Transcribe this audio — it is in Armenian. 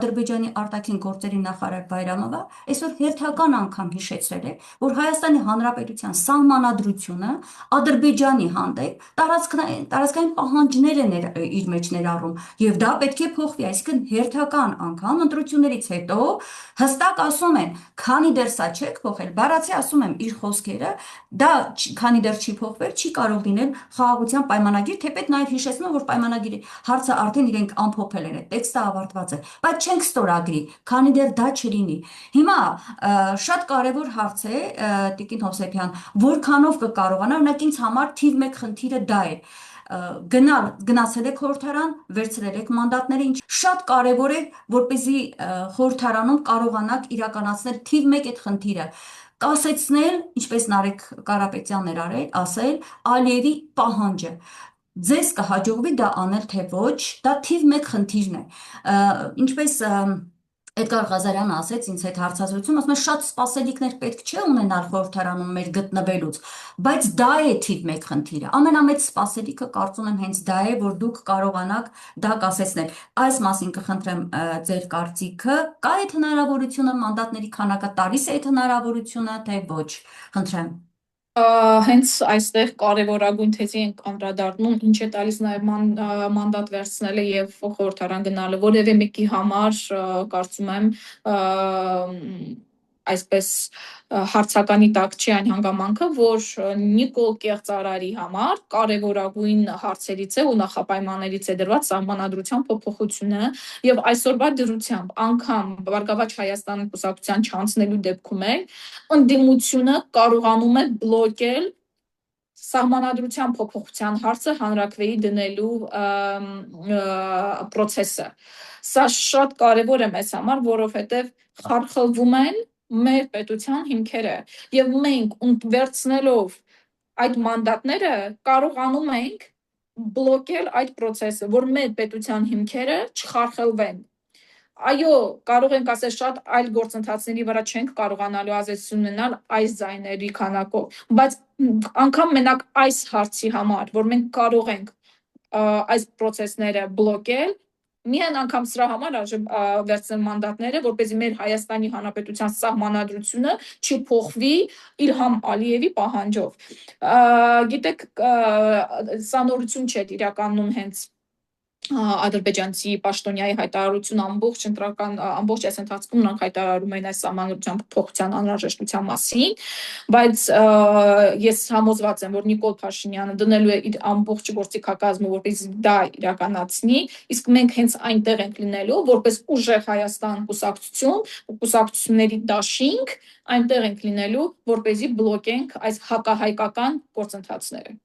Ադրբեջանի արտաքին գործերի նախարար Բայրամովը այսօր հերթական անգամ հիշեցրել է, որ Հայաստանի Հանրապետության սահմանադրությունը Ադրբեջանի հանդեպ տարածքային պահանջներ է իր մեջ ներառում, եւ դա պետք է փոխվի, այսինքն հերթական անգամ ընտրություններից հետո հստակ ասում են, քանի դեռ սա չեք փոխել, բառացի ասում եմ իր խոսքերը, դա քանի դեռ չի փոխվել, չի կարող լինել խաղաղության պայմանագիր, թեպետ նաև հիշեցնում եմ, որ պայմանագիրի հարցը արդեն իրենք ամփոփել են, տեքստը ավարտված է, բայց չենք ստորագրի, քանի դեռ դա չլինի։ Հիմա շատ կարևոր հարց է, Տիկին Հովսեփյան, որքանով կկարողանա, օրինակ ինձ համար թիվ 1 խնդիրը դա է։ Գնացել եք խորհրդարան, վերցրել եք մանդատները, ինչ շատ կարևոր է, որպեսզի խորհրդարանում կարողանաք իրականացնել թիվ 1 այդ խնդիրը, կասեցնել, ինչպես Նարեկ Կարապետյանն էր ասել, Ալիևի պահանջը։ Ձեզ կհաջողվի դա անել, թե ոչ, դա թիվ 1 խնդիրն է։ Ինչպես Էդգար Ղազարյանը ասեց ինձ հետ հարցազրույցում, ասում է շատ սպասելիքներ պետք չէ ունենալ խորհրդարանում մեր գտնվելուց, բայց դա է թիվ 1 խնդիրը։ Ամենամեծ սպասելիքը կարծում եմ հենց դա է, որ դուք կարողանաք դա կասեցնել։ Այս մասին կխնդրեմ ձեր կարծիքը, կա այդ հնարավորությունը, մանդատների քանակը տալիս է այդ հնարավորությունը, թե ոչ, խնդրեմ։ Հենց այստեղ կարևորագույն թեզի ենք անդրադառնում, ինչ է տալիս նաև մանդատ վերցնելը եւ խորհրդարան գնալը, որևէ մեկի համար կարծում եմ այսպես հարցականի տակ չի այն հանգամանքը, որ Նիկոլ Կեղծարարի համար կարևորագույն հարցերից է ու նախապայմաններից է դրված սահմանադրության փոփոխությունը եւ այսօրվա դրությամբ անգամ Բարգավաճ Հայաստան կուսակցության չանցնելու դեպքում է ընդդիմությունը կարողանում է բլոկել սահմանադրության փոփոխության հարցը հանրաքվեի դնելու process-ը։ Սա շատ կարևոր է մեզ համար, որովհետեւ խարխլվում են մեր պետության հիմքերը եւ մենք վերցնելով այդ մանդատները կարողանում ենք բլոկել այդ process-ը, որ մեր պետության հիմքերը չխարխլվեն։ Այո, կարող ենք ասել շատ այլ գործընթացների վրա չենք կարողանալու ազդեցություն ունենալ այս ձայների քանակով, բայց անգամ մենակ այս հարցի համար, որ մենք կարող ենք այս process-ները բլոկել, միայն անգամ սրա համար արժե վերցնել մանդատները, որպեսզի մեր Հայաստանի Հանրապետության սահմանադրությունը չփոխվի Իլհամ Ալիևի պահանջով։ Գիտեք, սա նորություն չէ իրականում հենց ադրբեջանցի պաշտոնյայի հայտարարություն ամբողջ այս ընթացքում նրանք հայտարարում են այս սահմանադրության փոփոխության անհրաժեշտության մասին, բայց ես համոզված եմ, որ Նիկոլ Փաշինյանը դնելու է իր ամբողջ գործիքակազմը, որպեսզի դա իրականացնի, իսկ մենք հենց այնտեղ ենք լինելու, որպես ուժեղ Հայաստան կուսակցություն, կուսակցությունների դաշինք, այնտեղ ենք լինելու, որպեսզի բլոկենք այս հակահայկական գործընթացները։